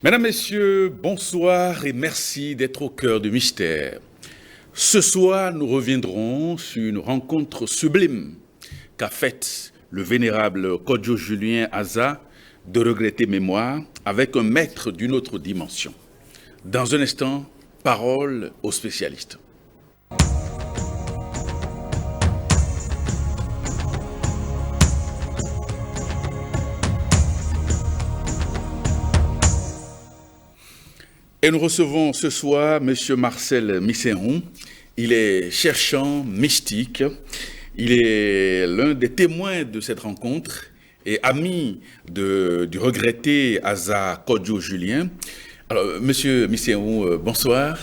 Mesdames, Messieurs, bonsoir et merci d'être au cœur du mystère. Ce soir, nous reviendrons sur une rencontre sublime qu'a faite le vénérable Kodjo Julien Aza de regretter mémoire avec un maître d'une autre dimension. Dans un instant, parole aux spécialistes. Et nous recevons ce soir M. Marcel Misséron. Il est cherchant mystique. Il est l'un des témoins de cette rencontre et ami du regretté Aza Kodjo Julien. Alors, M. Misséron, bonsoir.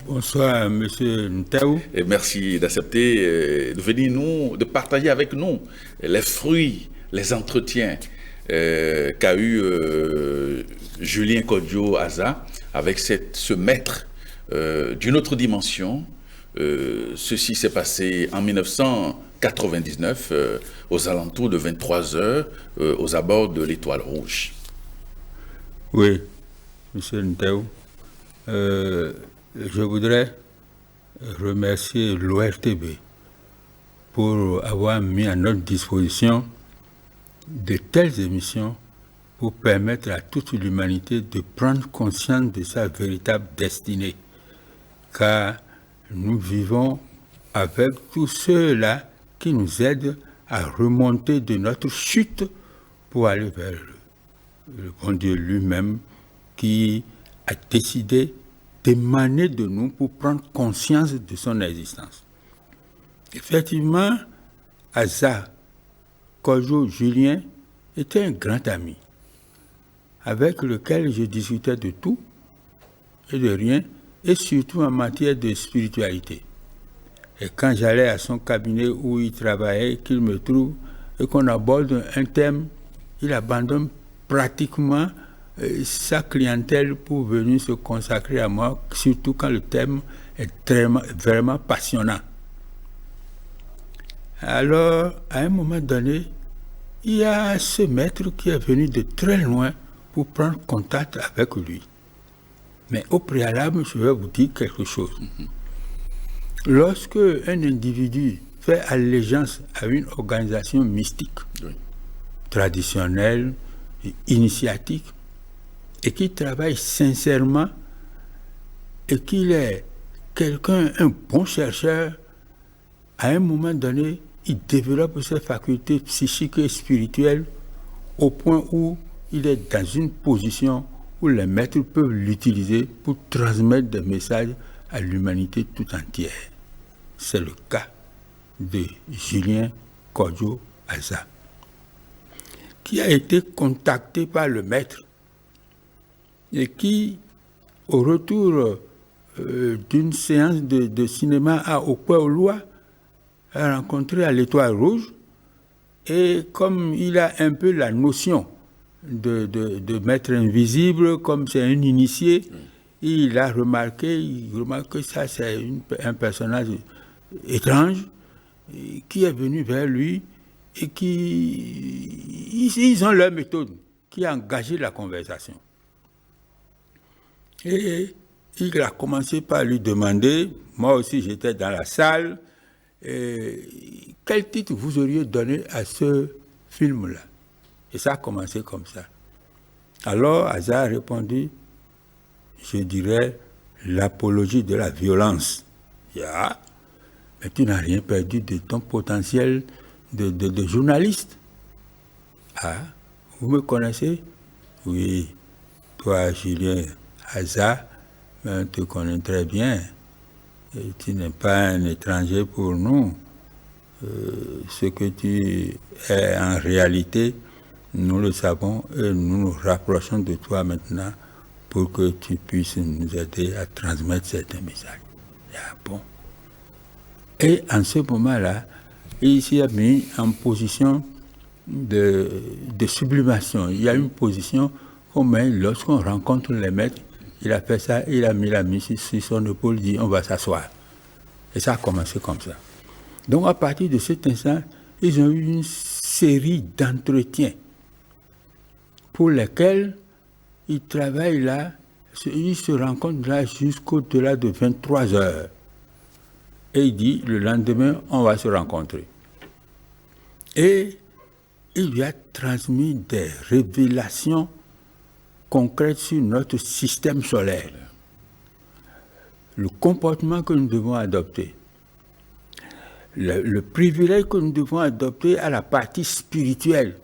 Bonsoir, M. Ntaou. Et merci d'accepter de venir de partager avec nous les fruits, les entretiens qu'a eu Julien Kodjo Aza avec ce maître d'une autre dimension. Ceci s'est passé en 1999 aux alentours de 23 heures aux abords de l'Étoile Rouge. Oui, M. Ntaou. Je voudrais remercier l'ORTB pour avoir mis à notre disposition de telles émissions pour permettre à toute l'humanité de prendre conscience de sa véritable destinée. Car nous vivons avec tous ceux-là qui nous aident à remonter de notre chute pour aller vers le bon Dieu lui-même qui a décidé d'émaner de nous pour prendre conscience de son existence. Effectivement, Aza Kodjo Julien était un grand ami avec lequel je discutais de tout et de rien, et surtout en matière de spiritualité. Et quand j'allais à son cabinet où il travaillait, qu'il me trouve, et qu'on aborde un thème, il abandonne pratiquement sa clientèle pour venir se consacrer à moi, surtout quand le thème est vraiment passionnant. Alors, à un moment donné, il y a ce maître qui est venu de très loin pour prendre contact avec lui. Mais au préalable, je vais vous dire quelque chose. Lorsque un individu fait allégeance à une organisation mystique, traditionnelle, initiatique, et qui travaille sincèrement, et qu'il est un bon chercheur, à un moment donné, il développe ses facultés psychiques et spirituelles au point où il est dans une position où les maîtres peuvent l'utiliser pour transmettre des messages à l'humanité tout entière. C'est le cas de Julien Kodjo Aza, qui a été contacté par le maître et qui, au retour d'une séance de cinéma à Okwe-Olua, a rencontré à l'Étoile Rouge, et comme il a un peu la notion de maître invisible, comme c'est un initié, il remarque que ça c'est un personnage étrange qui est venu vers lui et ils ont leur méthode qui a engagé la conversation. Et il a commencé par lui demander, moi aussi j'étais dans la salle, quel titre vous auriez donné à ce film-là? Et ça a commencé comme ça. Alors, Aza a répondu, je dirais, l'apologie de la violence. Yeah. Mais tu n'as rien perdu de ton potentiel de journaliste. Ah, vous me connaissez? Oui, toi, Julien Aza, on te connaît très bien. Et tu n'es pas un étranger pour nous. Ce que tu es en réalité, nous le savons et nous nous rapprochons de toi maintenant pour que tu puisses nous aider à transmettre certains messages. Ah, bon. Et en ce moment-là, il s'est mis en position de sublimation. Il y a une position comme lorsqu'on rencontre les maîtres, il a fait ça, il a mis la main sur son épaule, il dit on va s'asseoir. Et ça a commencé comme ça. Donc à partir de cet instant, ils ont eu une série d'entretiens pour lesquels il travaille là, il se rencontre là jusqu'au-delà de 23 heures. Et il dit, le lendemain, on va se rencontrer. Et il lui a transmis des révélations concrètes sur notre système solaire. Le comportement que nous devons adopter. Le privilège que nous devons adopter à la partie spirituelle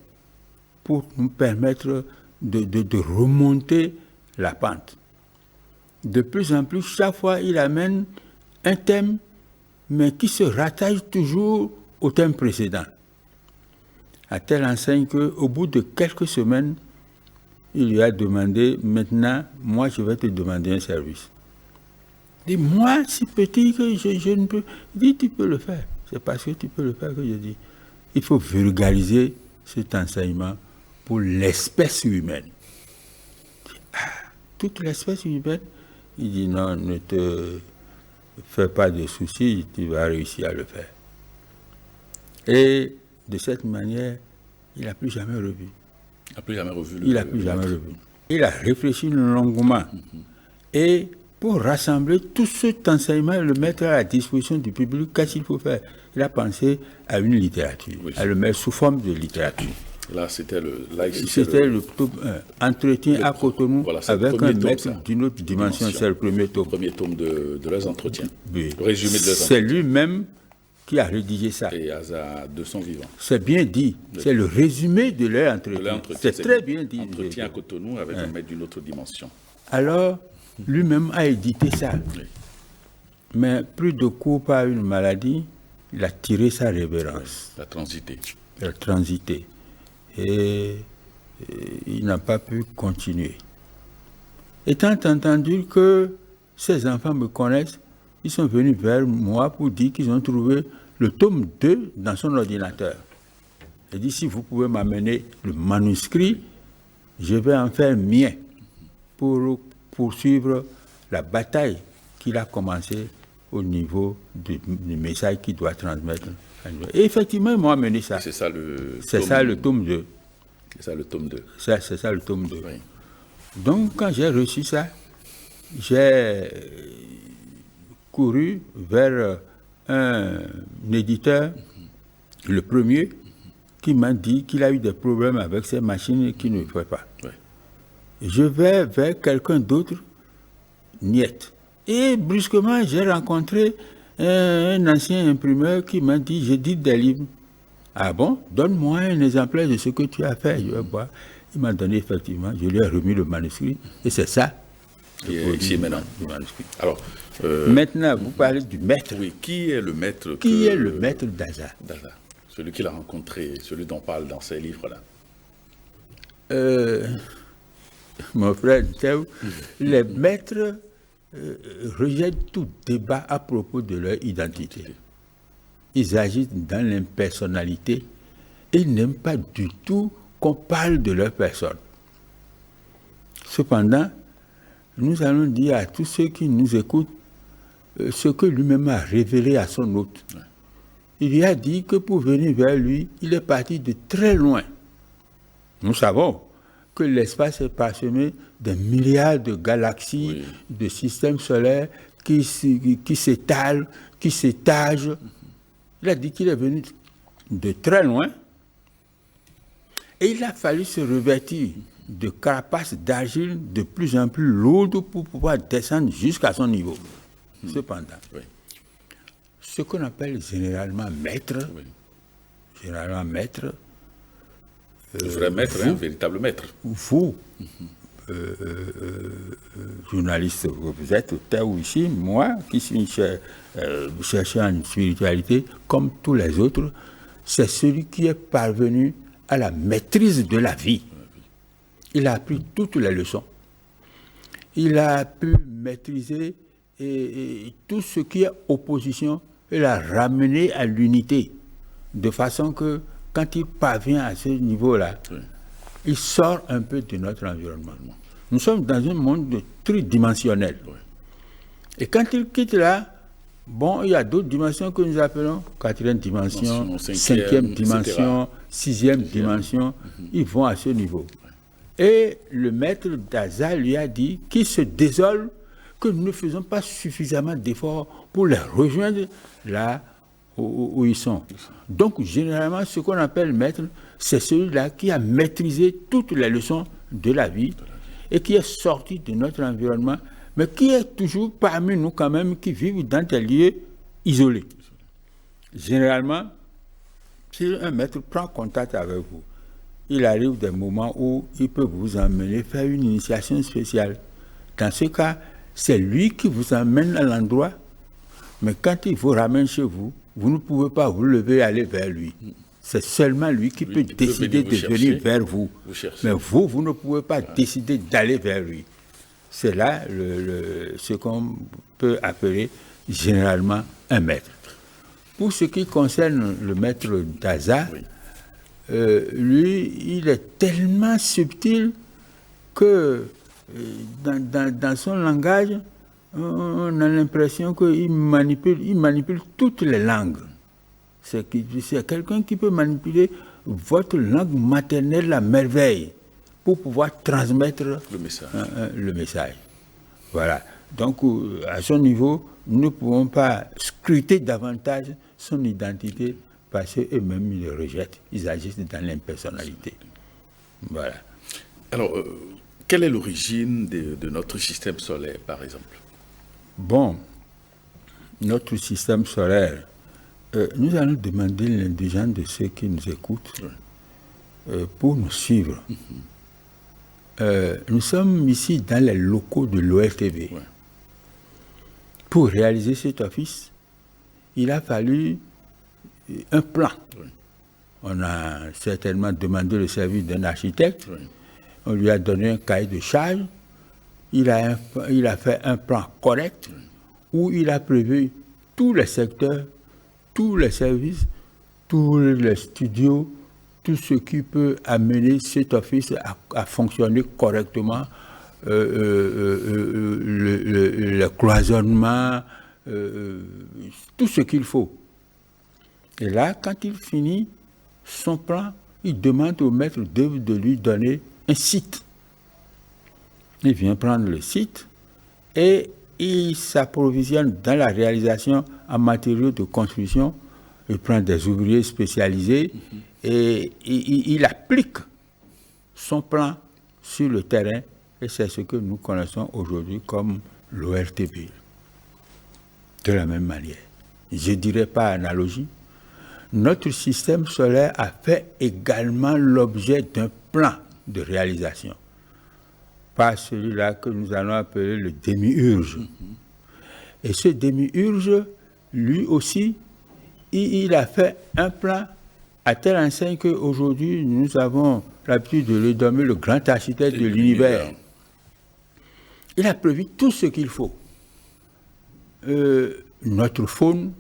pour nous permettre de remonter la pente. De plus en plus, chaque fois, il amène un thème, mais qui se rattache toujours au thème précédent. À telle enseigne qu'au bout de quelques semaines, il lui a demandé, maintenant, moi, je vais te demander un service. Il dit, moi, si petit que je ne peux... Il dit, tu peux le faire. C'est parce que tu peux le faire que je dis. Il faut vulgariser cet enseignement pour l'espèce humaine. Toute l'espèce humaine, il dit non, ne te fais pas de soucis, tu vas réussir à le faire. Et de cette manière, il n'a plus jamais revu. Il n'a plus jamais revu. Il n'a plus jamais revu. Il a réfléchi longuement. Et pour rassembler tout cet enseignement et le mettre à la disposition du public, qu'est-ce qu'il faut faire? Il a pensé à une littérature, à le mettre sous forme de littérature. Là, c'était le tome 1, Entretien à Cotonou, voilà, avec un maître d'une autre dimension. C'est le premier tome. Le premier tome de leurs entretiens. Oui. Le résumé de leurs entretiens. C'est lui-même qui a rédigé ça. Et Aza de son vivant. C'est bien dit. C'est le résumé de leur entretien. C'est très bien dit. Entretien à Cotonou avec un maître d'une autre dimension. Alors, lui-même a édité ça. Oui. Mais plus de coup par une maladie, il a tiré sa révérence. Il a transité. Il a transité. Et il n'a pas pu continuer. Étant entendu que ces enfants me connaissent, ils sont venus vers moi pour dire qu'ils ont trouvé le tome 2 dans son ordinateur. J'ai dit, si vous pouvez m'amener le manuscrit, je vais en faire mien pour poursuivre la bataille qu'il a commencée au niveau du message qu'il doit transmettre. Et effectivement, ils m'ont amené ça. C'est ça le tome 2. C'est ça le tome 2. C'est ça le tome 2. Oui. Donc, quand j'ai reçu ça, j'ai couru vers un éditeur, le premier, qui m'a dit qu'il a eu des problèmes avec ses machines et qu'il ne le fait pas. Oui. Je vais vers quelqu'un d'autre, niet. Et brusquement, j'ai rencontré un ancien imprimeur qui m'a dit, j'édite des livres. Ah bon, donne-moi un exemplaire de ce que tu as fait, je vais voir. Il m'a donné effectivement, je lui ai remis le manuscrit, et c'est ça. Ici maintenant. Le manuscrit. Alors, maintenant, vous parlez du maître. Oui, qui est le maître? Qui est le maître d'Aza? Celui qu'il a rencontré, celui dont on parle dans ces livres-là. Mon frère, les maîtres rejettent tout débat à propos de leur identité. Ils agissent dans l'impersonnalité et ils n'aiment pas du tout qu'on parle de leur personne. Cependant, nous allons dire à tous ceux qui nous écoutent ce que lui-même a révélé à son hôte. Ouais. Il lui a dit que pour venir vers lui, il est parti de très loin. Nous savons que l'espace est parsemé de milliards de galaxies, de systèmes solaires qui s'étalent, qui s'étagent. Il a dit qu'il est venu de très loin et il a fallu se revêtir de carapaces d'argile de plus en plus lourdes pour pouvoir descendre jusqu'à son niveau. Cependant, ce qu'on appelle généralement maître, le vrai maître, un véritable maître. Vous, journaliste, vous êtes ou ici, moi qui suis chercheur en spiritualité, comme tous les autres, c'est celui qui est parvenu à la maîtrise de la vie. Il a appris toutes les leçons. Il a pu maîtriser et tout ce qui est opposition, il a ramené à l'unité, de façon que quand il parvient à ce niveau-là, il sort un peu de notre environnement. Nous sommes dans un monde tridimensionnel. Et quand il quitte là, bon, il y a d'autres dimensions que nous appelons quatrième dimension, cinquième dimension, sixième dimension. Ils vont à ce niveau. Et le maître d'Aza lui a dit qu'il se désole que nous ne faisons pas suffisamment d'efforts pour les rejoindre là où ils sont. Donc, généralement, ce qu'on appelle maître, c'est celui-là qui a maîtrisé toutes les leçons de la vie et qui est sorti de notre environnement, mais qui est toujours parmi nous quand même, qui vivent dans des lieux isolés. Généralement, si un maître prend contact avec vous, il arrive des moments où il peut vous emmener faire une initiation spéciale. Dans ce cas, c'est lui qui vous emmène à l'endroit, mais quand il vous ramène chez vous, vous ne pouvez pas vous lever et aller vers lui. C'est seulement lui qui peut décider de venir vers vous. Mais vous ne pouvez pas décider d'aller vers lui. C'est là ce qu'on peut appeler généralement un maître. Pour ce qui concerne le maître d'Aza, lui, il est tellement subtil que dans son langage, on a l'impression qu'il manipule toutes les langues. C'est quelqu'un qui peut manipuler votre langue maternelle à merveille pour pouvoir transmettre le message. Voilà. Donc, à son niveau, nous ne pouvons pas scruter davantage son identité parce qu'eux-mêmes, ils le rejettent. Ils agissent dans l'impersonnalité. Voilà. Alors, quelle est l'origine de notre système solaire, par exemple? Bon, notre système solaire, nous allons demander l'indulgence de ceux qui nous écoutent pour nous suivre. Nous sommes ici dans les locaux de l'ORTB. Pour réaliser cet office, il a fallu un plan. On a certainement demandé le service d'un architecte. On lui a donné un cahier de charge. Il a fait un plan correct où il a prévu tous les secteurs, tous les services, tous les studios, tout ce qui peut amener cet office à fonctionner correctement, le cloisonnement, tout ce qu'il faut. Et là, quand il finit son plan, il demande au maître d'œuvre de lui donner un site. Il vient prendre le site et il s'approvisionne dans la réalisation en matériaux de construction. Il prend des ouvriers spécialisés et il applique son plan sur le terrain. Et c'est ce que nous connaissons aujourd'hui comme l'ORTB. De la même manière, je ne dirais pas analogie, notre système solaire a fait également l'objet d'un plan de réalisation. Pas celui-là que nous allons appeler le démiurge. Et ce démiurge, lui aussi, il a fait un plan à telle enseigne qu'aujourd'hui, nous avons l'habitude de le nommer le grand architecte de l'univers. Il a prévu tout ce qu'il faut. Notre faune,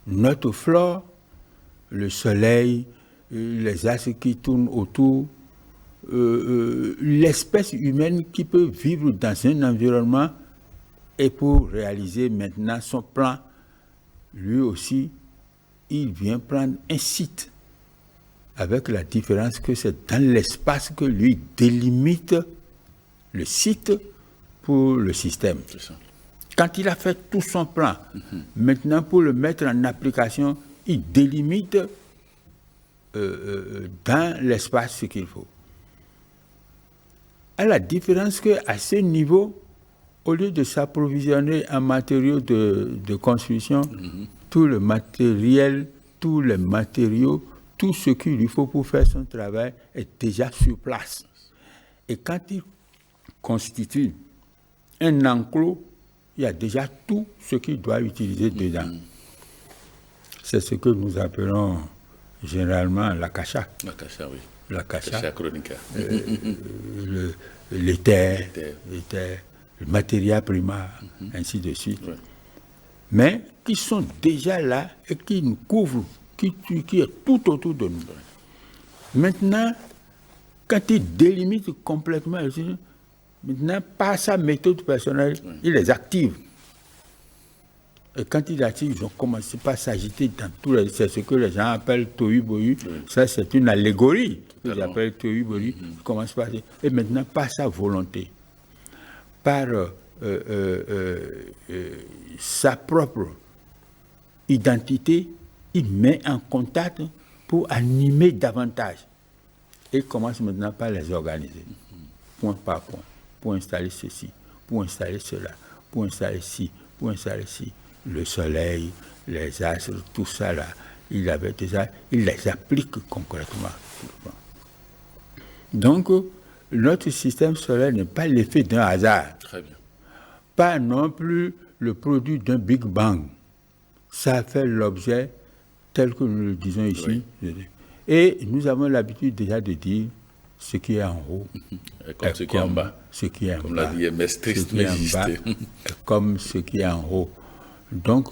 notre flore, le soleil, les astres qui tournent autour, l'espèce humaine qui peut vivre dans un environnement. Et pour réaliser maintenant son plan, lui aussi, il vient prendre un site, avec la différence que c'est dans l'espace que lui délimite le site pour le système. Quand il a fait tout son plan, maintenant pour le mettre en application, il délimite dans l'espace ce qu'il faut. À la différence qu'à ce niveau, au lieu de s'approvisionner en matériaux de construction, tout le matériel, tous les matériaux, tout ce qu'il lui faut pour faire son travail est déjà sur place. Et quand il constitue un enclos, il y a déjà tout ce qu'il doit utiliser dedans. C'est ce que nous appelons généralement la cacha. La cacha, oui. La cacha chronica. L'éther, le matériel primaire, ainsi de suite. Ouais. Mais qui sont déjà là et qui nous couvrent, qui est tout autour de nous. Maintenant, quand il délimite complètement, maintenant, par sa méthode personnelle, il les active. Et quand il attire, ils ont commencé par s'agiter dans tous les... C'est ce que les gens appellent tohu-bohu. Oui. Ça, c'est une allégorie que j'appelle tohu-bohu. Commence par... Et maintenant, par sa volonté, par sa propre identité, il met en contact pour animer davantage. Et commence maintenant par les organiser, point par point, pour installer ceci, pour installer cela, pour installer ci, pour installer ci. Le soleil, les astres, tout ça là, il les applique concrètement. Donc, notre système solaire n'est pas l'effet d'un hasard. Très bien. Pas non plus le produit d'un Big Bang. Ça fait l'objet tel que nous le disons ici. Oui. Et nous avons l'habitude déjà de dire ce qui est en haut. Comme ce qui est en bas. Ce qui est en comme bas. L'a dit Hermès Trisme, ce qui est en bas, comme ce qui est en haut. Donc,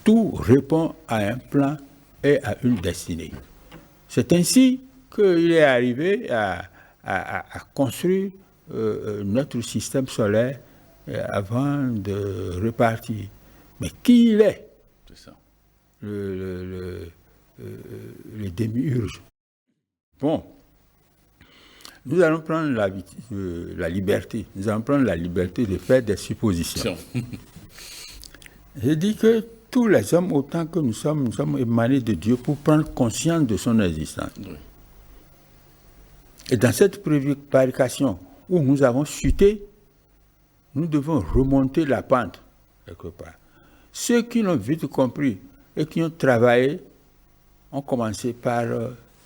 tout répond à un plan et à une destinée. C'est ainsi qu'il est arrivé à construire notre système solaire avant de repartir. Mais qui il est? C'est ça. Le démiurge. Bon, nous allons prendre la liberté. Nous allons prendre la liberté de faire des suppositions. Je dis que tous les hommes, autant que nous sommes émanés de Dieu pour prendre conscience de son existence. Oui. Et dans cette prévarication où nous avons chuté, nous devons remonter la pente quelque part. Ceux qui l'ont vite compris et qui ont travaillé ont commencé par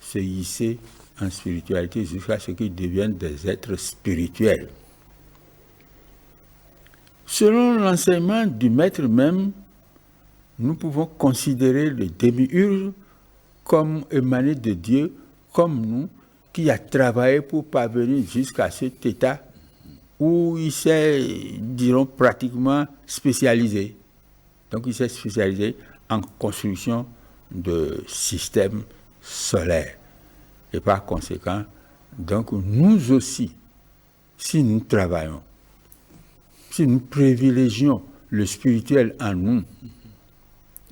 se hisser en spiritualité jusqu'à ce qu'ils deviennent des êtres spirituels. Selon l'enseignement du maître même, nous pouvons considérer le démiurge comme émané de Dieu, comme nous, qui a travaillé pour parvenir jusqu'à cet état où il s'est, dirons, pratiquement spécialisé. Donc il s'est spécialisé en construction de systèmes solaires. Et par conséquent, donc nous aussi, si nous travaillons, si nous privilégions le spirituel en nous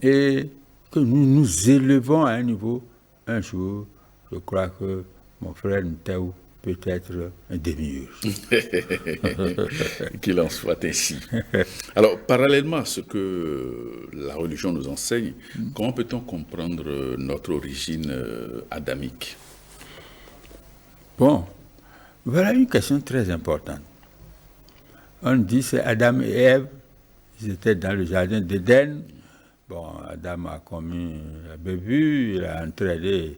et que nous nous élevons à un niveau, un jour, je crois que mon frère Ntao peut être un démiurge. Qu'il en soit ainsi. Alors, parallèlement à ce que la religion nous enseigne, comment peut-on comprendre notre origine adamique? Bon, voilà une question très importante. On dit c'est Adam et Ève, ils étaient dans le jardin d'Éden. Bon, Adam a commis la bévue, il a entraîné,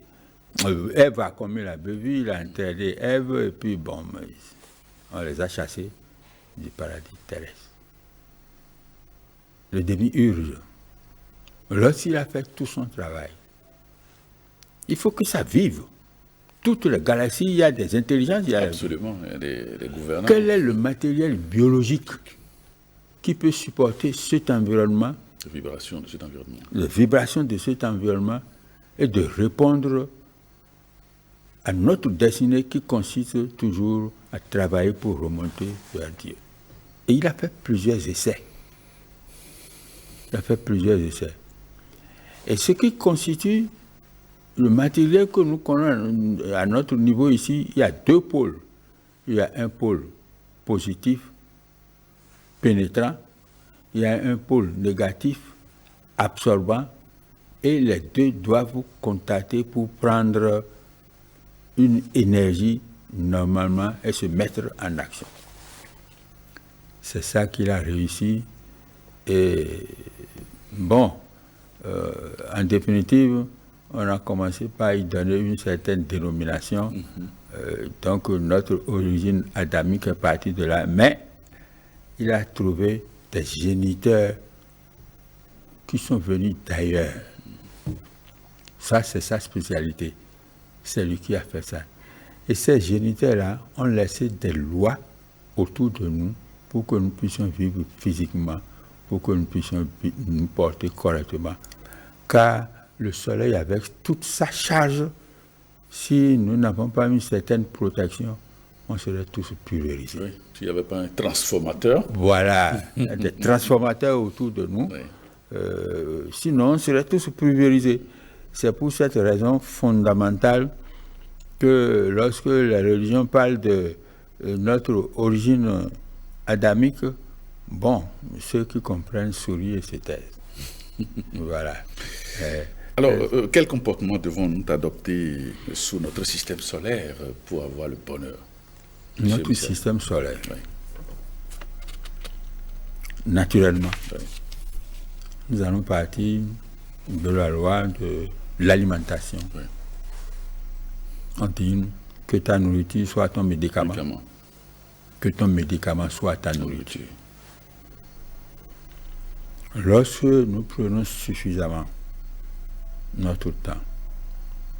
Ève a commis la bévue, il a entraîné Ève, et puis bon, on les a chassés du paradis terrestre. Le démiurge, lorsqu'il a fait tout son travail, il faut que ça vive. Toutes les galaxies, il y a des intelligences. Absolument, il y a des gouvernants. Quel est le matériel biologique qui peut supporter cet environnement? Les vibrations de cet environnement. Les vibrations de cet environnement et de répondre à notre destinée qui consiste toujours à travailler pour remonter vers Dieu. Et il a fait plusieurs essais. Et ce qui constitue le matériel que nous connaissons à notre niveau ici, il y a deux pôles. Il y a un pôle positif, pénétrant, il y a un pôle négatif, absorbant, et les deux doivent vous contacter pour prendre une énergie normalement et se mettre en action. C'est ça qu'il a réussi. Et bon, en définitive, on a commencé par y donner une certaine dénomination. Donc notre origine adamique est partie de là. Mais il a trouvé des géniteurs qui sont venus d'ailleurs. Ça, c'est sa spécialité. C'est lui qui a fait ça. Et ces géniteurs-là ont laissé des lois autour de nous pour que nous puissions vivre physiquement, pour que nous puissions nous porter correctement. Car le soleil, avec toute sa charge, si nous n'avons pas une certaine protection, on serait tous pulvérisés. Oui, s'il n'y avait pas un transformateur. Voilà, il y a des transformateurs autour de nous. Oui. Sinon, on serait tous pulvérisés. C'est pour cette raison fondamentale que lorsque la religion parle de notre origine adamique, bon, ceux qui comprennent sourient et se taisent. Voilà. Alors, quel comportement devons-nous adopter sous notre système solaire pour avoir le bonheur? Notre système solaire. Oui. Naturellement, Oui. nous allons partir de la loi de l'alimentation. Oui. On dit que ta nourriture soit ton médicament, Médicaments. que ton médicament soit ta nourriture. Nourriture. Lorsque nous prenons suffisamment notre temps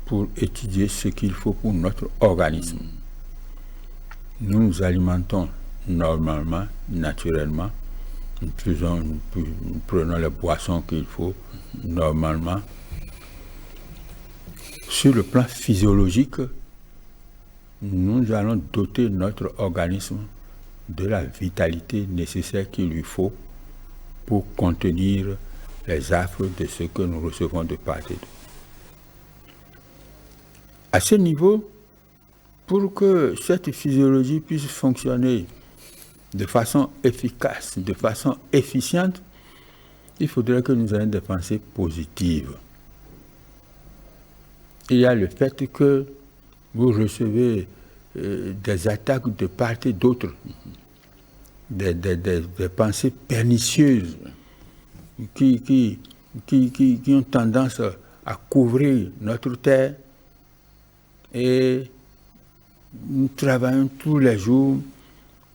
pour étudier ce qu'il faut pour notre organisme, nous nous alimentons normalement, naturellement, nous prenons les boissons qu'il faut normalement. Sur le plan physiologique, nous allons doter notre organisme de la vitalité nécessaire qu'il lui faut pour contenir les affres de ce que nous recevons de part et d'autre. À ce niveau, pour que cette physiologie puisse fonctionner de façon efficace, de façon efficiente, il faudrait que nous ayons des pensées positives. Il y a le fait que vous recevez des attaques de part et d'autre, des pensées pernicieuses qui ont tendance à couvrir notre terre, et nous travaillons tous les jours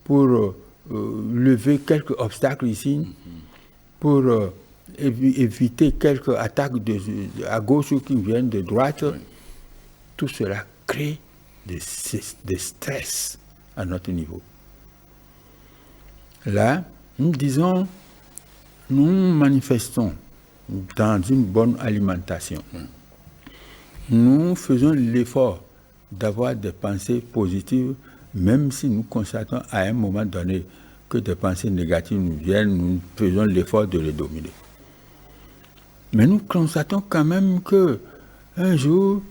pour lever quelques obstacles ici, pour éviter quelques attaques à gauche qui viennent de droite. Oui. Tout cela crée des stress à notre niveau. Là, nous manifestons dans une bonne alimentation. Nous faisons l'effort d'avoir des pensées positives, même si nous constatons à un moment donné que des pensées négatives nous viennent, nous faisons l'effort de les dominer. Mais nous constatons quand même que un jour,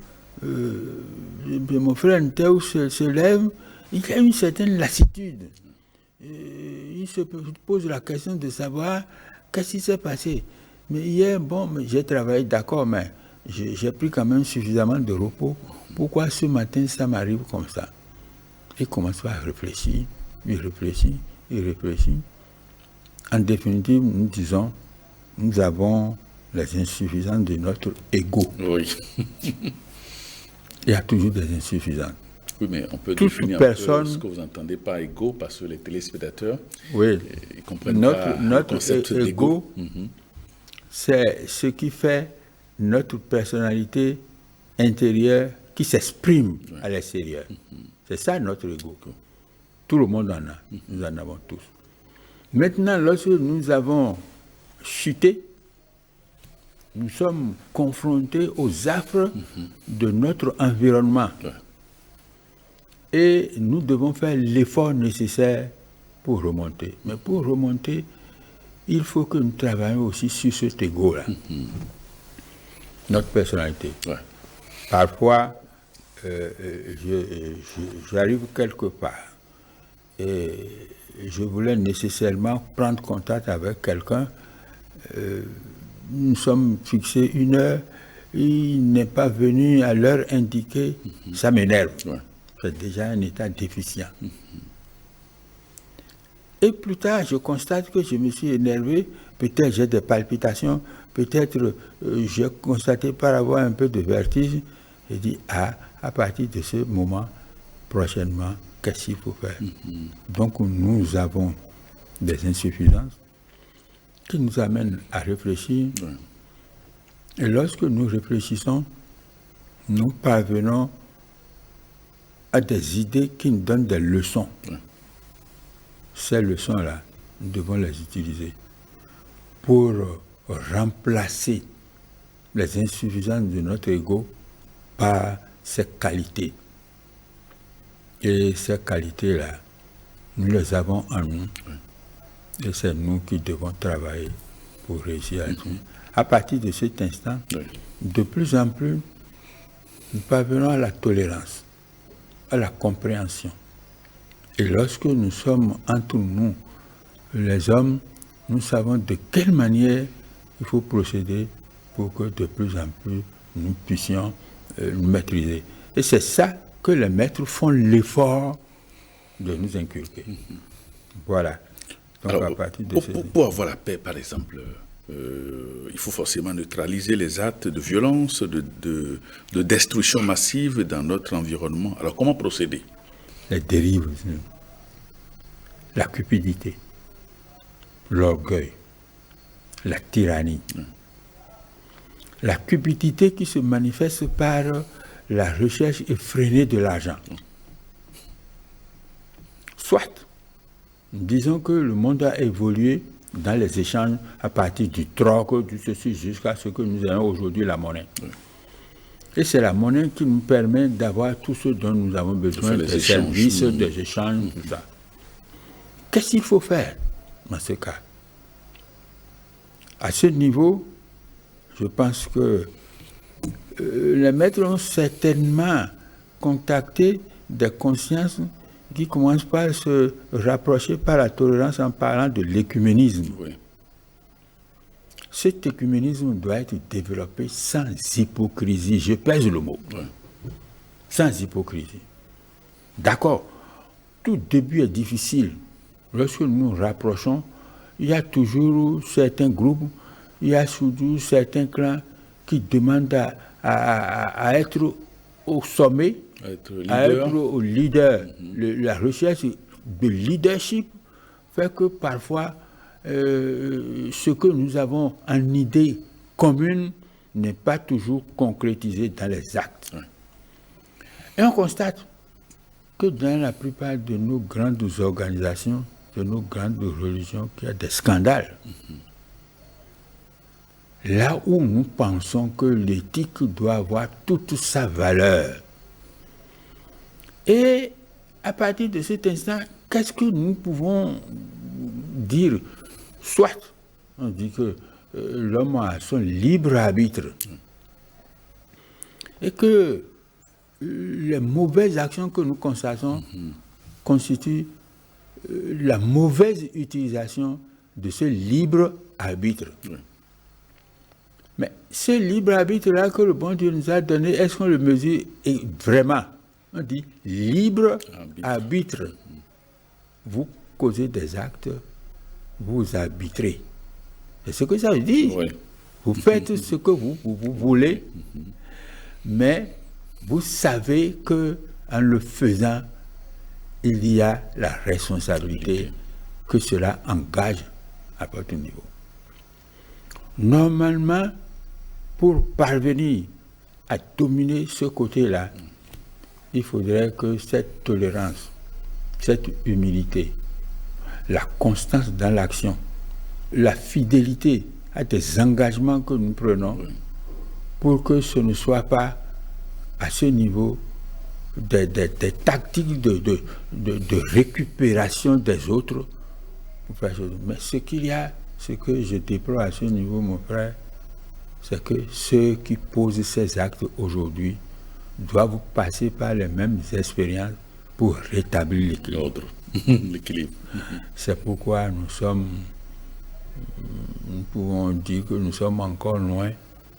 mon frère Nteu se lève, il a une certaine lassitude. Il se pose la question de savoir qu'est-ce qui s'est passé. Mais hier, bon, j'ai travaillé, d'accord, mais j'ai pris quand même suffisamment de repos. Pourquoi ce matin ça m'arrive comme ça? Il commence à réfléchir, il réfléchit. En définitive, nous disons, nous avons les insuffisances de notre ego. Oui. Il y a toujours des insuffisances. Oui, mais on peut définir un peu ce que vous entendez par ego, parce que les téléspectateurs, oui, ils comprennent pas le concept d'ego. C'est ce qui fait notre personnalité intérieure qui s'exprime à l'extérieur. C'est ça notre ego. Tout le monde en a. Nous en avons tous. Maintenant, lorsque nous avons chuté, nous sommes confrontés aux affres de notre environnement. Et nous devons faire l'effort nécessaire pour remonter. Mais pour remonter, il faut que nous travaillions aussi sur cet ego-là. Notre personnalité. Ouais. Parfois, j'arrive quelque part et je voulais nécessairement prendre contact avec quelqu'un. Nous sommes fixés 1 heure, il n'est pas venu à l'heure indiquée, ça m'énerve. Ouais. C'est déjà un état déficient. Et plus tard, je constate que je me suis énervé, peut-être j'ai des palpitations, peut-être j'ai constaté par avoir un peu de vertige. J'ai dit, à partir de ce moment, prochainement, qu'est-ce qu'il faut faire? Donc nous avons des insuffisances qui nous amènent à réfléchir. Et lorsque nous réfléchissons, nous parvenons à des idées qui nous donnent des leçons. Ces leçons-là, nous devons les utiliser pour remplacer les insuffisances de notre ego par ses qualités. Et ces qualités-là, nous les avons en nous. Et c'est nous qui devons travailler pour réussir à tout. À partir de cet instant, de plus en plus, nous parvenons à la tolérance, à la compréhension. Et lorsque nous sommes entre nous, les hommes, nous savons de quelle manière il faut procéder pour que de plus en plus nous puissions nous maîtriser. Et c'est ça que les maîtres font l'effort de nous inculquer. Voilà. Donc, alors, à partir de pour avoir la paix, par exemple, il faut forcément neutraliser les actes de violence, de destruction massive dans notre environnement. Alors, comment procéder? Les dérives, la cupidité, l'orgueil, la tyrannie. La cupidité qui se manifeste par la recherche effrénée de l'argent. Soit, disons que le monde a évolué dans les échanges à partir du troc, du ceci, jusqu'à ce que nous ayons aujourd'hui la monnaie. Et c'est la monnaie qui nous permet d'avoir tout ce dont nous avons besoin, des services, des échanges, tout ça. Qu'est-ce qu'il faut faire dans ce cas? À ce niveau, je pense que les maîtres ont certainement contacté des consciences qui commencent par se rapprocher par la tolérance en parlant de l'écuménisme. Oui. Cet écuménisme doit être développé sans hypocrisie. Je pèse le mot. Oui. Sans hypocrisie. D'accord, tout début est difficile. Lorsque nous nous rapprochons, il y a toujours certains groupes, il y a toujours certains clans qui demandent à être au sommet, à être au leader. La recherche de leadership fait que parfois, ce que nous avons en idée commune n'est pas toujours concrétisé dans les actes. Oui. Et on constate que dans la plupart de nos grandes organisations, de nos grandes religions, qu'il y a des scandales. Là où nous pensons que l'éthique doit avoir toute sa valeur. Et à partir de cet instant, qu'est-ce que nous pouvons dire? Soit, on dit que l'homme a son libre arbitre et que les mauvaises actions que nous constatons constituent la mauvaise utilisation de ce libre arbitre. Oui. Mais ce libre arbitre-là que le bon Dieu nous a donné, est-ce qu'on le mesure vraiment? On dit libre arbitre. Vous causez des actes, vous arbitrez. C'est ce que ça veut dire. Oui. Vous faites ce que vous voulez, mais vous savez qu'en le faisant, il y a la responsabilité que cela engage à votre niveau. Normalement, pour parvenir à dominer ce côté-là, il faudrait que cette tolérance, cette humilité, la constance dans l'action, la fidélité à des engagements que nous prenons, pour que ce ne soit pas à ce niveau des tactiques de récupération des autres. Mais ce qu'il y a, ce que je déplore à ce niveau, mon frère, c'est que ceux qui posent ces actes aujourd'hui doivent passer par les mêmes expériences pour rétablir l'équilibre. C'est pourquoi nous pouvons dire que nous sommes encore loin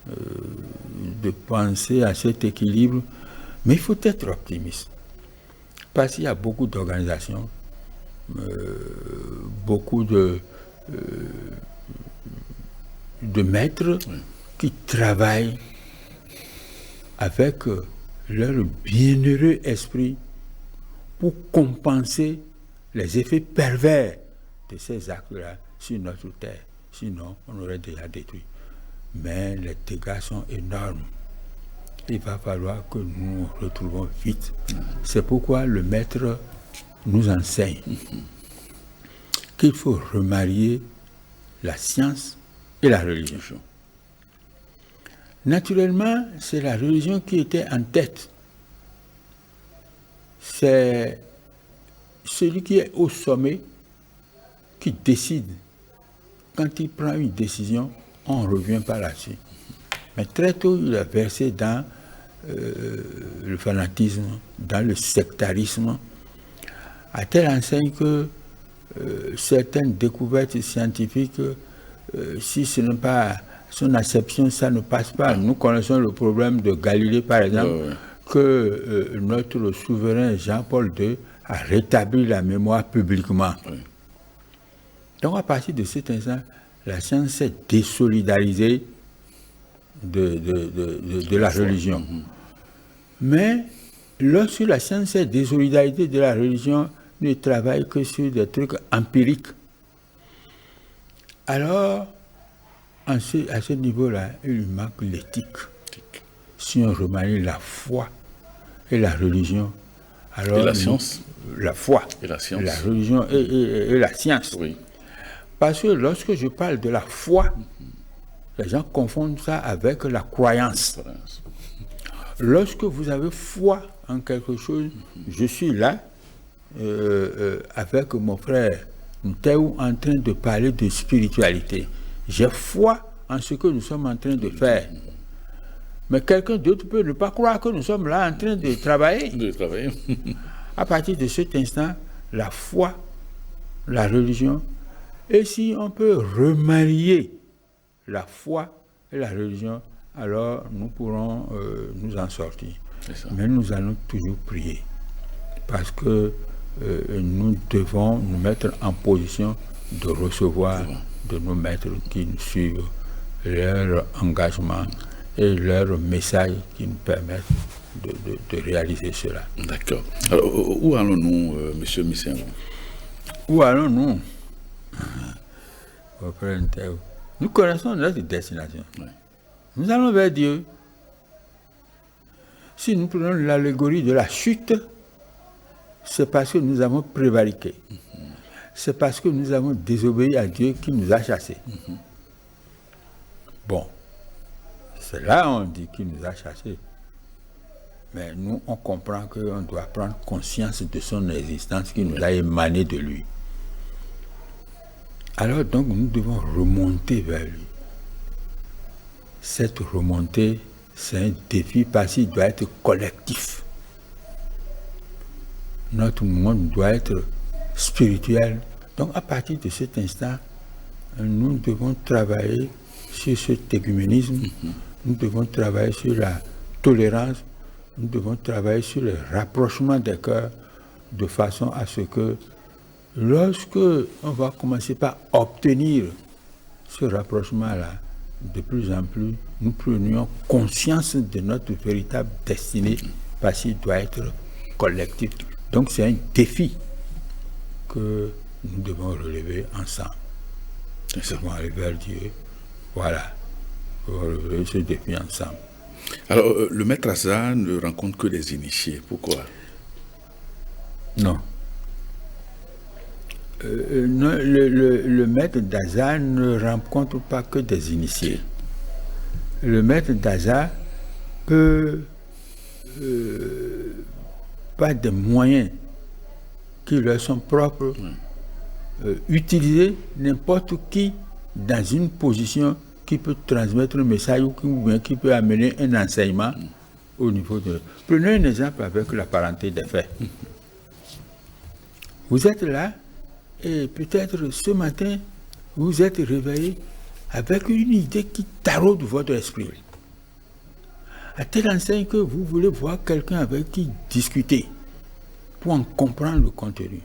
de penser à cet équilibre. Mais il faut être optimiste, parce qu'il y a beaucoup d'organisations, beaucoup de maîtres qui travaillent avec leur bienheureux esprit pour compenser les effets pervers de ces actes-là sur notre terre. Sinon, on aurait déjà détruit. Mais les dégâts sont énormes. Il va falloir que nous nous retrouvons vite. C'est pourquoi le maître nous enseigne qu'il faut remarier la science et la religion. Naturellement, c'est la religion qui était en tête. c'est celui qui est au sommet qui décide. Quand il prend une décision, on revient par la suite. Mais très tôt, il a versé dans le fanatisme, dans le sectarisme, à telle enseigne que certaines découvertes scientifiques, si ce n'est pas son acception, ça ne passe pas. Nous connaissons le problème de Galilée, par exemple, que notre souverain Jean-Paul II a rétabli la mémoire publiquement. Donc à partir de cet instant, la science s'est désolidarisée de la religion. Mais lorsque la science s'est désolidarisée de la religion, ne travaille que sur des trucs empiriques. Alors, à ce niveau-là, il lui manque l'éthique. Si on remanie la foi et la religion, alors... Et la science. La foi. Et la science. La religion et la science. Oui. Parce que lorsque je parle de la foi, les gens confondent ça avec la croyance. Lorsque vous avez foi en quelque chose, je suis là, avec mon frère Nteu en train de parler de spiritualité. J'ai foi en ce que nous sommes en train de faire. Mais quelqu'un d'autre peut ne pas croire que nous sommes là en train de travailler. À partir de cet instant, la foi, la religion, et si on peut remarier la foi et la religion, alors nous pourrons nous en sortir. Mais nous allons toujours prier. Parce que nous devons nous mettre en position de recevoir de nos maîtres qui nous suivent leur engagement et leur message qui nous permettent de réaliser cela. D'accord. Alors, où allons-nous, M. Missengo? Où allons-nous? Nous connaissons notre destination. Oui. Nous allons vers Dieu. Si nous prenons l'allégorie de la chute, c'est parce que nous avons prévariqué. C'est parce que nous avons désobéi à Dieu qui nous a chassés. Bon, c'est là on dit qu'il nous a chassés. Mais nous, on comprend qu'on doit prendre conscience de son existence qui nous a émané de lui. Alors donc, nous devons remonter vers lui. Cette remontée, c'est un défi parce qu'il doit être collectif. Notre monde doit être spirituel. Donc à partir de cet instant, nous devons travailler sur cet écuménisme, nous devons travailler sur la tolérance, nous devons travailler sur le rapprochement des cœurs de façon à ce que lorsque on va commencer par obtenir ce rapprochement-là, de plus en plus, nous prenions conscience de notre véritable destinée parce qu'il doit être collectif. Donc c'est un défi que nous devons relever ensemble. Nous devons aller vers Dieu. Voilà. Nous devons relever ce défi ensemble. Alors, le maître Aza ne rencontre que des initiés. Pourquoi? Non. Non, le maître d'Aza ne rencontre pas que des initiés. Le maître d'Aza peut, par des moyens qui leur sont propres, utiliser n'importe qui dans une position qui peut transmettre un message ou bien qui peut amener un enseignement au niveau de... Prenons un exemple avec la parenté des faits. Vous êtes là, et peut-être ce matin, vous êtes réveillé avec une idée qui taraude votre esprit. À telle enseigne que vous voulez voir quelqu'un avec qui discuter pour en comprendre le contenu.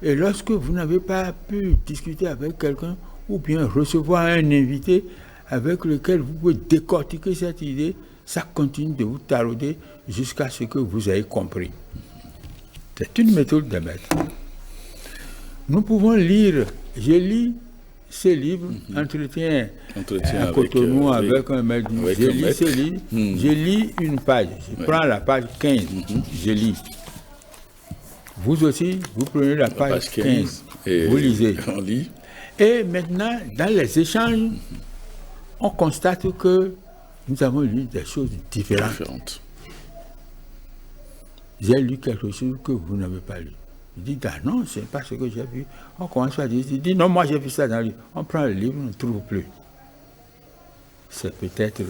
Et lorsque vous n'avez pas pu discuter avec quelqu'un ou bien recevoir un invité avec lequel vous pouvez décortiquer cette idée, ça continue de vous tarauder jusqu'à ce que vous ayez compris. C'est une méthode de maître. Nous pouvons lire, je lis ces livres, Entretien à Cotonou avec un maître. Je lis ces livres, je lis une page, je prends la page 15, je lis. Vous aussi, vous prenez la page 15, et vous lisez. On lit. Et maintenant, dans les échanges, on constate que nous avons lu des choses différentes. j'ai lu quelque chose que vous n'avez pas lu. Il dit, ah non, c'est pas ce que j'ai vu. On commence à dire, il dit, non, moi j'ai vu ça dans le livre. On prend le livre, on ne trouve plus. C'est peut-être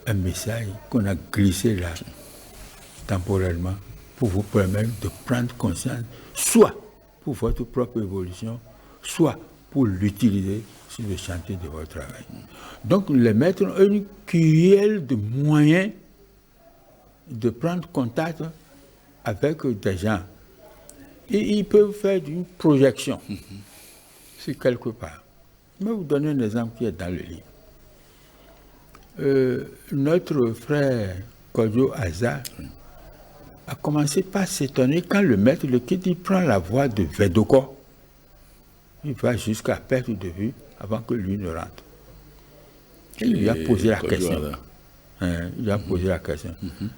un message qu'on a glissé là, temporairement, pour vous permettre de prendre conscience, soit pour votre propre évolution, soit pour l'utiliser sur le chantier de votre travail. Donc les maîtres ont une kyrielle de moyens de prendre contact avec des gens. Et ils peuvent faire une projection sur quelque part. Je vais vous donner un exemple qui est dans le livre. Notre frère Kojo Aza a commencé par s'étonner quand le maître le quitte, il prend la voie de Vedoko. Il va jusqu'à perte de vue avant que lui ne rentre. Il lui a posé la question. Il a posé la question.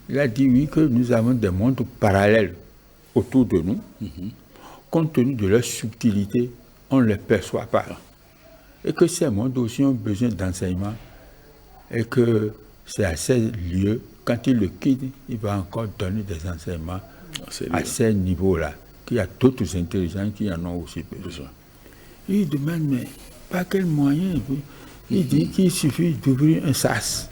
Il a dit oui, que nous avons des mondes parallèles autour de nous. Compte tenu de leur subtilité, on ne les perçoit pas. Et que ces mondes aussi ont besoin d'enseignement. Et que c'est à ces lieux, quand il le quitte, il va encore donner des enseignements à ces niveaux-là. Qu'il y a d'autres intelligents qui en ont aussi besoin. Il demande, mais par quel moyen? Il dit qu'il suffit d'ouvrir un sas.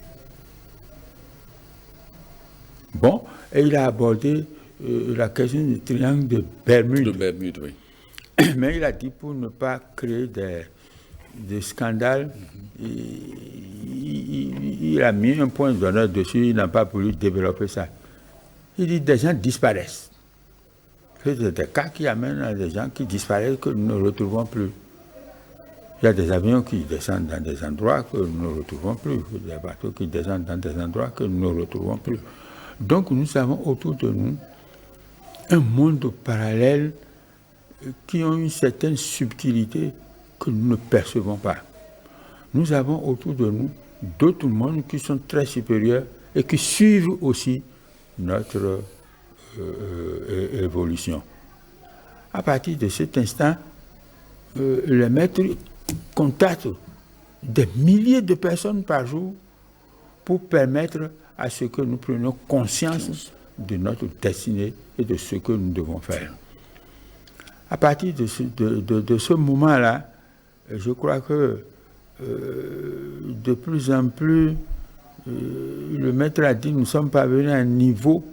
Bon, et il a abordé la question du triangle de Bermude. De Bermude, oui. Mais il a dit, pour ne pas créer des scandales, il a mis un point d'honneur dessus, il n'a pas voulu développer ça. Il dit, des gens disparaissent. C'est des cas qui amènent à des gens qui disparaissent que nous ne retrouvons plus. Il y a des avions qui descendent dans des endroits que nous ne retrouvons plus. Il y a des bateaux qui descendent dans des endroits que nous ne retrouvons plus. Donc nous avons autour de nous un monde parallèle qui ont une certaine subtilité que nous ne percevons pas. Nous avons autour de nous d'autres mondes qui sont très supérieurs et qui suivent aussi notre évolution. À partir de cet instant, les maîtres contactent des milliers de personnes par jour pour permettre à ce que nous prenions conscience de notre destinée et de ce que nous devons faire. À partir de ce moment-là, je crois que de plus en plus, le maître a dit, nous sommes parvenus à un niveau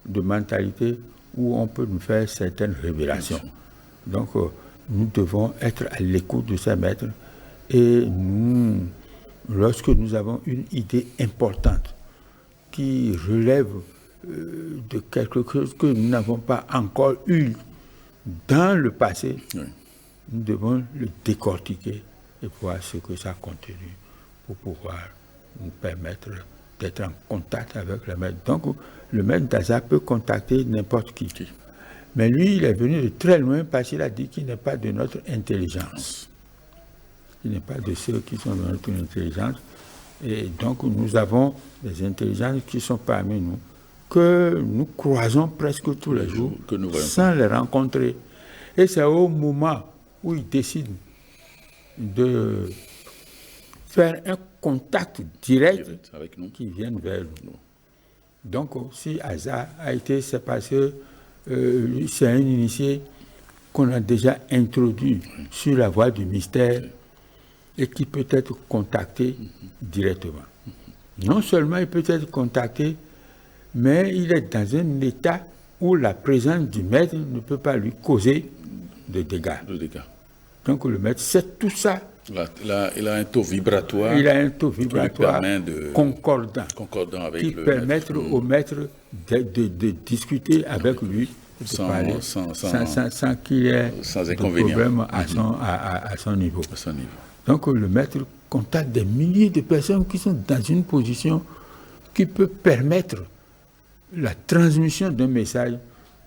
de mentalité où on peut nous faire certaines révélations. Donc, nous devons être à l'écoute de ces maîtres et nous, lorsque nous avons une idée importante qui relève de quelque chose que nous n'avons pas encore eu dans le passé, nous devons le décortiquer et voir ce que ça continue pour pouvoir nous permettre d'être en contact avec le maître. Donc, le maître d'Aza peut contacter n'importe qui. Mais lui, il est venu de très loin parce qu'il a dit qu'il n'est pas de notre intelligence. Il n'est pas de ceux qui sont de notre intelligence. Et donc, nous avons des intelligences qui sont parmi nous, que nous croisons presque tous les jours, sans les rencontrer. Et c'est au moment où ils décident de faire un contact direct avec nous qui viennent vers nous. Donc, si Aza a été, c'est parce que c'est un initié qu'on a déjà introduit sur la voie du mystère et qui peut être contacté directement. Non seulement il peut être contacté, mais il est dans un état où la présence du maître ne peut pas lui causer de dégâts. Donc le maître sait tout ça. Il a un taux vibratoire. Il a un taux vibratoire concordant avec qui permet au maître de discuter avec lui, sans qu'il y ait de problème à son niveau. Donc le maître contacte des milliers de personnes qui sont dans une position qui peut permettre la transmission d'un message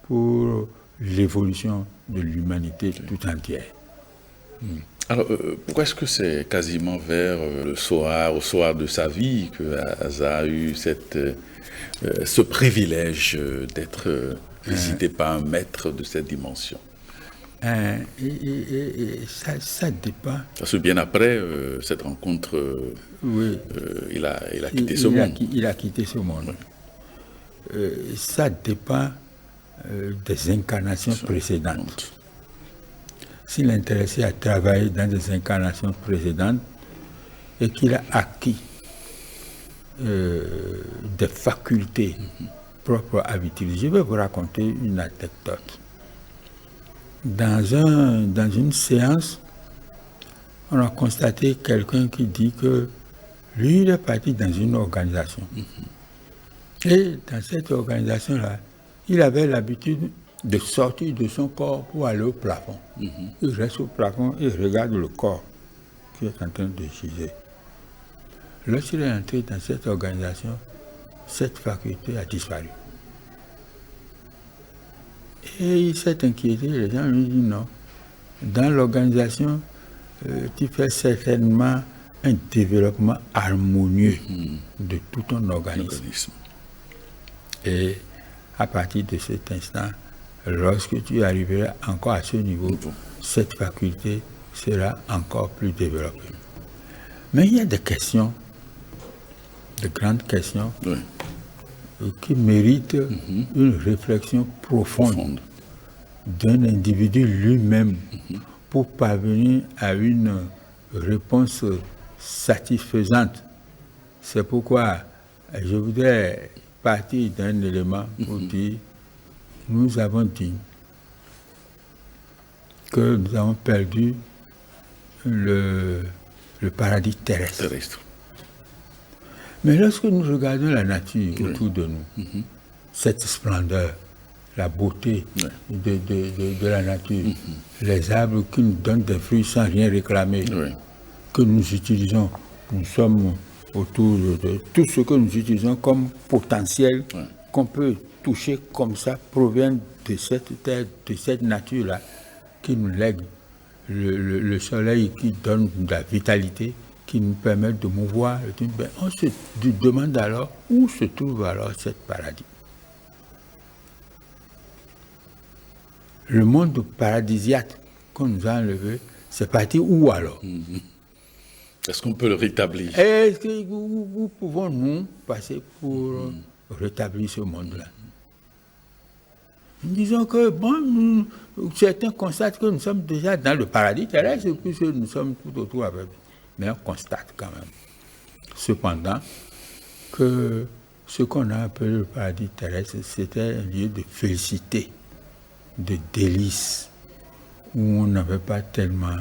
pour l'évolution de l'humanité tout entière. Alors, pourquoi est-ce que c'est quasiment vers au soir de sa vie que Aza a eu ce privilège d'être visité par un maître de cette dimension? Ça dépend. Parce que bien après cette rencontre, il a quitté ce monde. Il a quitté ce monde. Ça dépend des incarnations précédentes. S'il est intéressé à travailler dans des incarnations précédentes et qu'il a acquis des facultés propres à Vitiligo, je vais vous raconter une anecdote. Dans une séance, on a constaté quelqu'un qui dit que lui, il est parti dans une organisation. Et dans cette organisation-là, il avait l'habitude de sortir de son corps pour aller au plafond. Il reste au plafond et regarde le corps qui est en train de giser. Lorsqu'il est entré dans cette organisation, cette faculté a disparu. Et il s'est inquiété, les gens lui disent non. Dans l'organisation, tu fais certainement un développement harmonieux de tout ton organisme. Et à partir de cet instant, lorsque tu arriveras encore à ce niveau, cette faculté sera encore plus développée. Mais il y a des questions, de grandes questions, qui méritent une réflexion profonde d'un individu lui-même pour parvenir à une réponse satisfaisante. C'est pourquoi je voudrais partir d'un élément pour dire nous avons dit que nous avons perdu le paradis terrestre. Mais lorsque nous regardons la nature autour de nous, cette splendeur, la beauté de la nature, les arbres qui nous donnent des fruits sans rien réclamer, que nous utilisons, nous sommes autour de tout ce que nous utilisons comme potentiel qu'on peut toucher comme ça provient de cette terre, de cette nature-là qui nous lègue le soleil qui donne de la vitalité, qui nous permet de mouvoir. On se demande alors où se trouve alors ce paradis. Le monde paradisiaque qu'on nous a enlevé, c'est parti où alors? Est-ce qu'on peut le rétablir? Est-ce que où pouvons-nous passer pour rétablir ce monde-là? Disons que, bon, certains constatent que nous sommes déjà dans le paradis terrestre, puisque nous sommes tout autour avec. Mais on constate quand même, cependant, que ce qu'on a appelé le paradis terrestre, c'était un lieu de félicité, de délices, où on n'avait pas tellement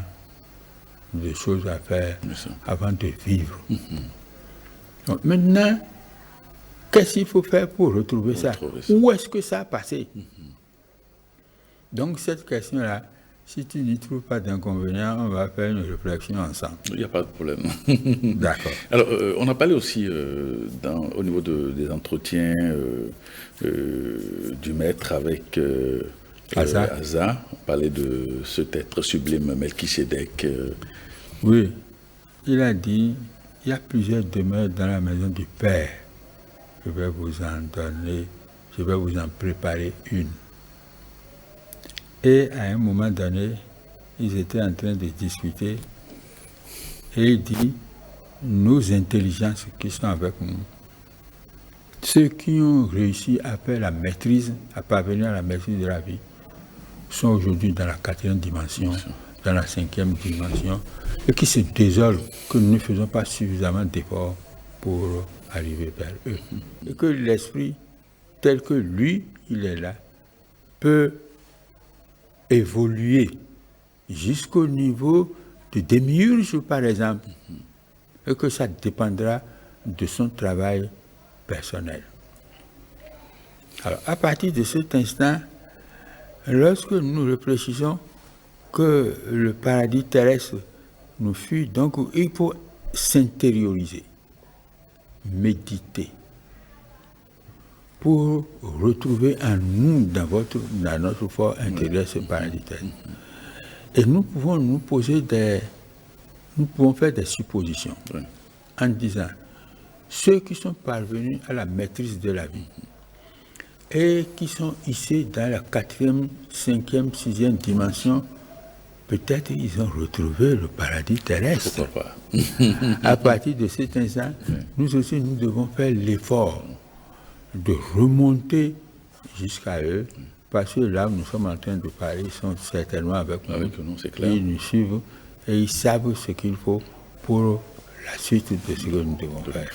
de choses à faire avant de vivre. Donc, maintenant, qu'est-ce qu'il faut faire pour retrouver ça? Où est-ce que ça a passé? Donc cette question-là, si tu n'y trouves pas d'inconvénient, on va faire une réflexion ensemble. Il n'y a pas de problème. D'accord. Alors, on a parlé aussi au niveau des entretiens du maître avec Asa. On parlait de cet être sublime, Melchisédek. Oui, il a dit, il y a plusieurs demeures dans la maison du Père. Je vais vous en donner, je vais vous en préparer une. Et à un moment donné, ils étaient en train de discuter et il dit, nos intelligences qui sont avec nous, ceux qui ont réussi à faire la maîtrise, à parvenir à la maîtrise de la vie, sont aujourd'hui dans la 4e dimension, dans la 5e dimension, et qui se désolent que nous ne faisons pas suffisamment d'efforts pour arriver vers eux. Et que l'esprit, tel que lui, il est là, peut évoluer jusqu'au niveau de démiurge, par exemple, et que ça dépendra de son travail personnel. Alors, à partir de cet instant, lorsque nous réfléchissons que le paradis terrestre nous fuit, donc il faut s'intérioriser, méditer, pour retrouver en nous, dans notre fort intérieur, ce paradis terrestre. Et nous pouvons nous poser nous pouvons faire des suppositions en disant, ceux qui sont parvenus à la maîtrise de la vie et qui sont ici dans la 4e, 5e, 6e dimension, peut-être ils ont retrouvé le paradis terrestre. Pourquoi pas? À partir de cet instant, nous aussi, nous devons faire l'effort de remonter jusqu'à eux parce que là où nous sommes en train de parler, ils sont certainement avec nous. Avec nous, c'est clair. Ils nous suivent et ils savent ce qu'il faut pour la suite de ce que nous devons faire.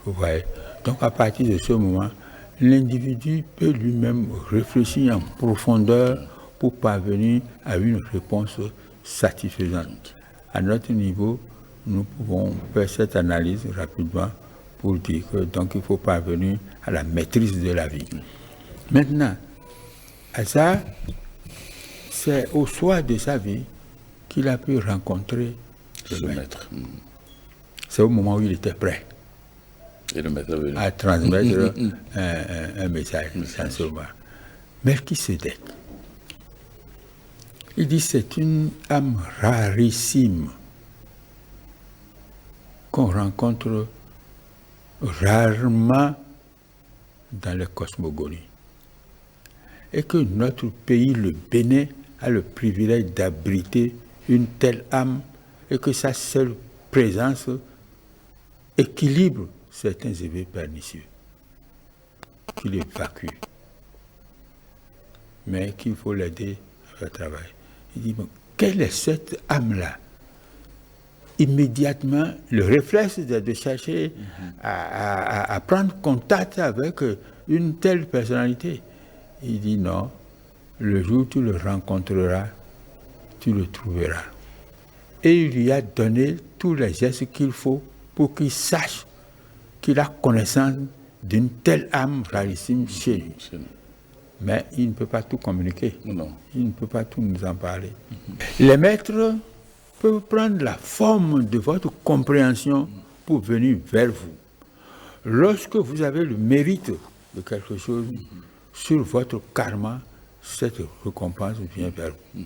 Vous voyez. Donc à partir de ce moment, l'individu peut lui-même réfléchir en profondeur pour parvenir à une réponse satisfaisante. À notre niveau, nous pouvons faire cette analyse rapidement pour dire que donc il faut parvenir à la maîtrise de la vie. Maintenant, Asa, c'est au soir de sa vie qu'il a pu rencontrer le maître. C'est au moment où il était prêt. Et le maître est venu à transmettre un message dans ce moment. Melchisédek, il dit c'est une âme rarissime qu'on rencontre rarement dans les cosmogonies. Et que notre pays, le Bénin, a le privilège d'abriter une telle âme et que sa seule présence équilibre certains effets pernicieux, qu'il évacue, mais qu'il faut l'aider à travailler. Il dit, bon, quelle est cette âme-là? Immédiatement, le réflexe de chercher à prendre contact avec une telle personnalité. Il dit non, le jour où tu le rencontreras, tu le trouveras. Et il lui a donné tous les gestes qu'il faut pour qu'il sache qu'il a connaissance d'une telle âme rarissime chez lui. Mais il ne peut pas tout communiquer. Non. Il ne peut pas tout nous en parler. Les maîtres peuvent prendre la forme de votre compréhension pour venir vers vous. Lorsque vous avez le mérite de quelque chose sur votre karma, cette récompense vient vers vous.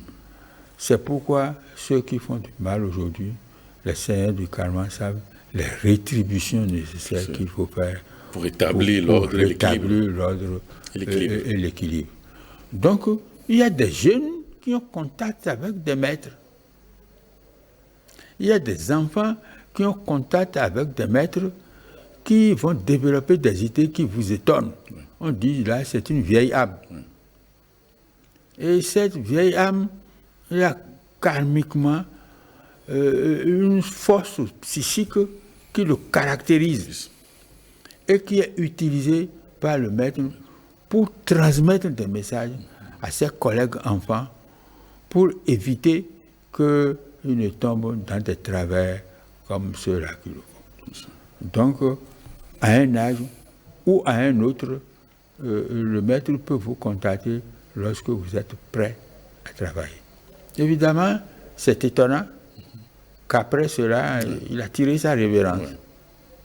C'est pourquoi ceux qui font du mal aujourd'hui, les seigneurs du karma savent les rétributions nécessaires qu'il faut faire pour établir l'ordre et l'équilibre. Donc, il y a des jeunes qui ont contact avec des maîtres. Il y a des enfants qui ont contact avec des maîtres qui vont développer des idées qui vous étonnent. Oui. On dit là, c'est une vieille âme. Oui. Et cette vieille âme, il y a karmiquement une force psychique qui le caractérise et qui est utilisée par le maître pour transmettre des messages à ses collègues enfants pour éviter qu'ils ne tombent dans des travers comme ceux-là qui le font. Donc, à un âge ou à un autre, le maître peut vous contacter lorsque vous êtes prêt à travailler. Évidemment, c'est étonnant qu'après cela, il a tiré sa révérence. Ouais.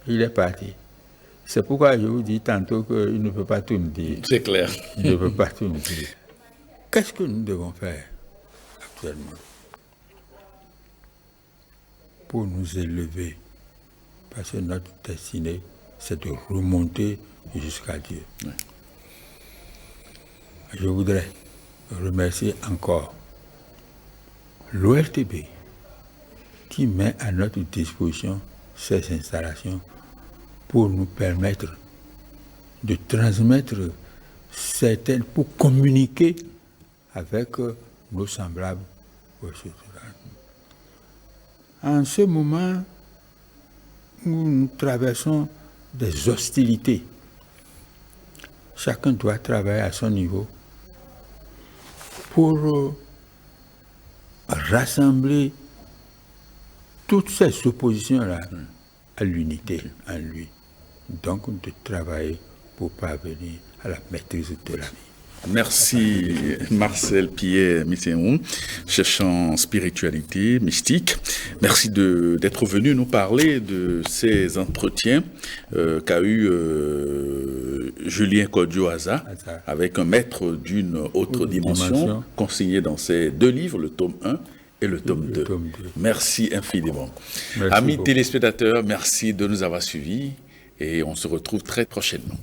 Il est parti. C'est pourquoi je vous dis tantôt qu'il ne peut pas tout nous dire. C'est clair. Il ne peut pas tout nous dire. Qu'est-ce que nous devons faire actuellement pour nous élever? Parce que notre destinée, c'est de remonter jusqu'à Dieu. Ouais. Je voudrais remercier encore l'ORTB qui met à notre disposition ces installations pour nous permettre de transmettre certaines, pour communiquer avec nos semblables. En ce moment où nous traversons des hostilités, chacun doit travailler à son niveau pour rassembler toutes ces oppositions-là à l'unité en lui. Donc, de travailler pour parvenir à la maîtrise de la vie. Merci Marcel Pierre Misséon, cherchant spiritualité mystique. Merci d'être venu nous parler de ces entretiens qu'a eu Julien Kodjo-Aza avec un maître d'une autre dimension, consigné dans ses 2 livres, le tome 1 et le tome 2. Merci infiniment. Merci Amis beaucoup. Téléspectateurs, merci de nous avoir suivis et on se retrouve très prochainement.